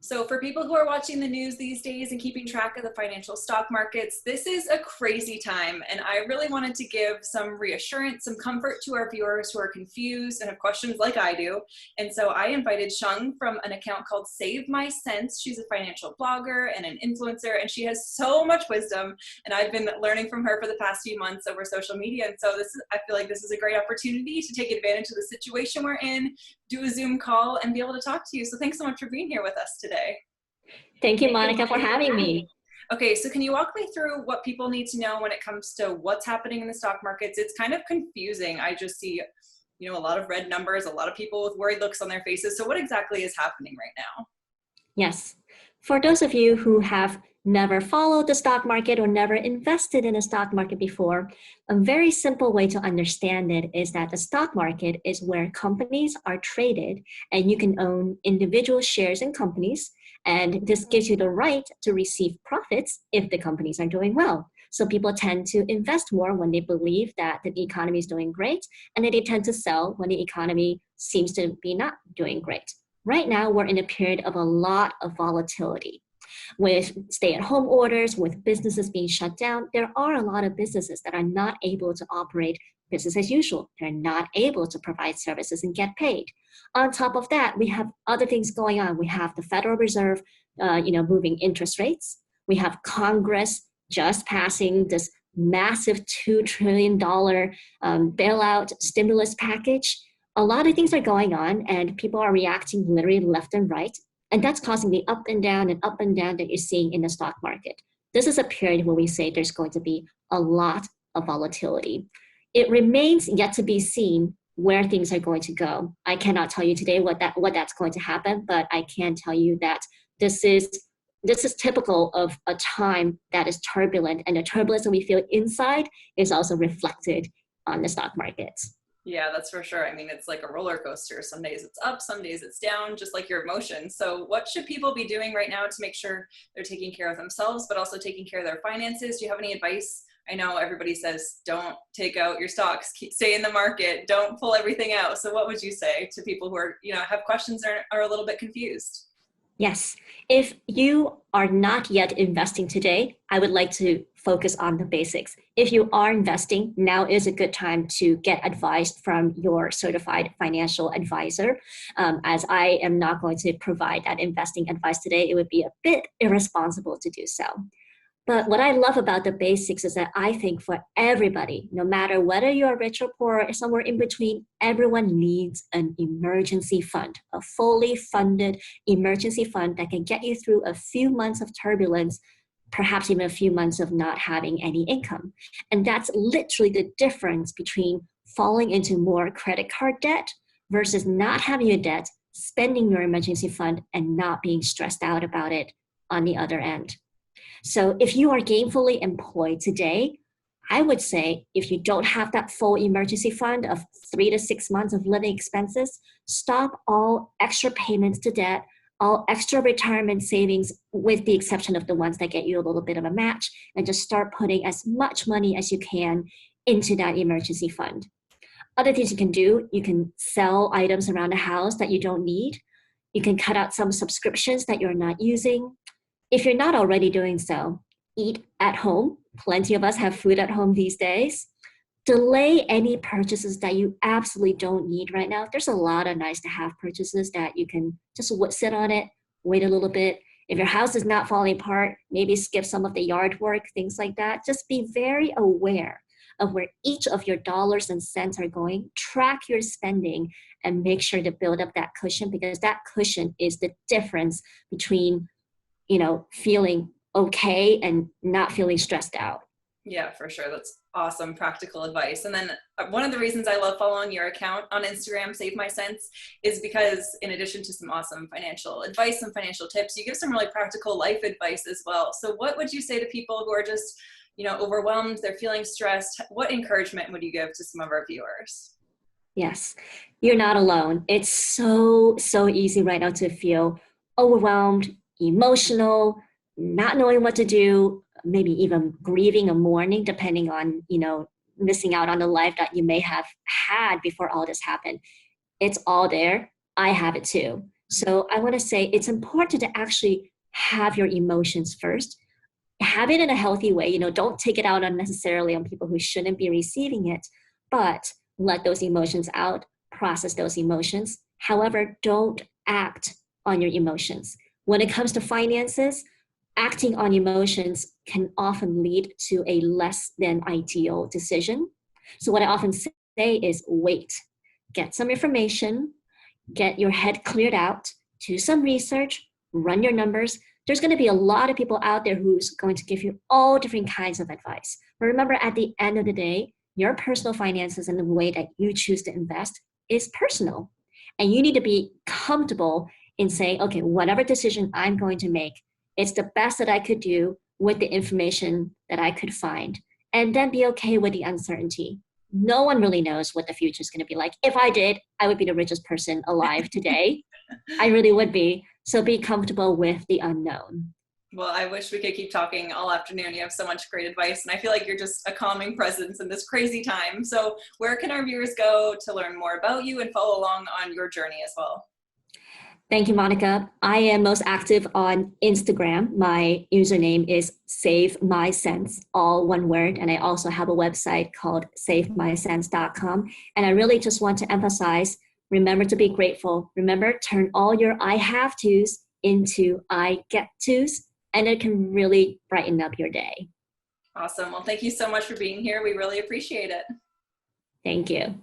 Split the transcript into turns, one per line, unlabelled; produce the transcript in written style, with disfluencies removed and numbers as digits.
So for people who are watching the news these days and keeping track of the financial stock markets, this is a crazy time. And I really wanted to give some reassurance, some comfort to our viewers who are confused and have questions like I do. And so I invited Sheng from an account called Save My Sense. She's a financial blogger and an influencer, and she has so much wisdom. And I've been learning from her for the past few months over social media. And so I feel like this is a great opportunity to take advantage of the situation we're in, do a Zoom call, and be able to talk to you. So thanks so much for being here with us today.
Thank you, Monica, for having me.
Okay, so can you walk me through what people need to know when it comes to what's happening in the stock markets? It's kind of confusing. I just see, a lot of red numbers, a lot of people with worried looks on their faces. So what exactly is happening right now?
Yes. For those of you who have never followed the stock market or never invested in a stock market before, a very simple way to understand it is that the stock market is where companies are traded and you can own individual shares in companies. And this gives you the right to receive profits if the companies are doing well. So people tend to invest more when they believe that the economy is doing great, and then they tend to sell when the economy seems to be not doing great. Right now, we're in a period of a lot of volatility. With stay-at-home orders, with businesses being shut down, there are a lot of businesses that are not able to operate business as usual. They're not able to provide services and get paid. On top of that, we have other things going on. We have the Federal Reserve, moving interest rates. We have Congress just passing this massive $2 trillion bailout stimulus package. A lot of things are going on, and people are reacting literally left and right. And that's causing the up and down that you're seeing in the stock market. This is a period where we say there's going to be a lot of volatility. It remains yet to be seen where things are going to go. I cannot tell you today what that's going to happen, but I can tell you that this is typical of a time that is turbulent, and the turbulence that we feel inside is also reflected on the stock markets.
Yeah, that's for sure. I mean, it's like a roller coaster. Some days it's up, some days it's down, just like your emotions. So what should people be doing right now to make sure they're taking care of themselves, but also taking care of their finances? Do you have any advice? I know everybody says, don't take out your stocks, stay in the market, don't pull everything out. So what would you say to people who are, have questions or are a little bit confused?
Yes. If you are not yet investing today, I would like to focus on the basics. If you are investing, now is a good time to get advice from your certified financial advisor. As I am not going to provide that investing advice today, it would be a bit irresponsible to do so. But what I love about the basics is that I think for everybody, no matter whether you're rich or poor or somewhere in between, everyone needs an emergency fund, a fully funded emergency fund that can get you through a few months of turbulence, perhaps even a few months of not having any income. And that's literally the difference between falling into more credit card debt versus not having a debt, spending your emergency fund, and not being stressed out about it on the other end. So if you are gainfully employed today, I would say if you don't have that full emergency fund of 3 to 6 months of living expenses, stop all extra payments to debt, all extra retirement savings, with the exception of the ones that get you a little bit of a match, and just start putting as much money as you can into that emergency fund. Other things you can do, you can sell items around the house that you don't need. You can cut out some subscriptions that you're not using. If you're not already doing so, eat at home. Plenty of us have food at home these days. Delay any purchases that you absolutely don't need right now. There's a lot of nice to have purchases that you can just sit on it, wait a little bit. If your house is not falling apart, maybe skip some of the yard work, things like that. Just be very aware of where each of your dollars and cents are going. Track your spending and make sure to build up that cushion, because that cushion is the difference between feeling okay and not feeling stressed out.
Yeah, for sure. That's awesome practical advice. And then one of the reasons I love following your account on Instagram, Save My Sense, is because in addition to some awesome financial advice and financial tips, you give some really practical life advice as well. So what would you say to people who are just, overwhelmed, they're feeling stressed? What encouragement would you give to some of our viewers?
Yes, you're not alone. It's so easy right now to feel overwhelmed, emotional, not knowing what to do, maybe even grieving or mourning, depending on, missing out on the life that you may have had before all this happened. It's all there. I have it too. So I want to say it's important to actually have your emotions first. Have it in a healthy way. Don't take it out unnecessarily on people who shouldn't be receiving it, but let those emotions out, process those emotions. However, don't act on your emotions. When it comes to finances, acting on emotions can often lead to a less than ideal decision. So what I often say is wait, get some information, get your head cleared out, do some research, run your numbers. There's going to be a lot of people out there who's going to give you all different kinds of advice. But remember, at the end of the day, your personal finances and the way that you choose to invest is personal. And you need to be comfortable in saying, okay, whatever decision I'm going to make, it's the best that I could do with the information that I could find. And then be okay with the uncertainty. No one really knows what the future is going to be like. If I did, I would be the richest person alive today. I really would be. So be comfortable with the unknown.
Well, I wish we could keep talking all afternoon. You have so much great advice, and I feel like you're just a calming presence in this crazy time. So where can our viewers go to learn more about you and follow along on your journey as well?
Thank you, Monica. I am most active on Instagram. My username is Save My Sense, all one word. And I also have a website called SaveMySense.com. And I really just want to emphasize, remember to be grateful. Remember, turn all your I have tos into I get tos, and it can really brighten up your day.
Awesome. Well, thank you so much for being here. We really appreciate it.
Thank you.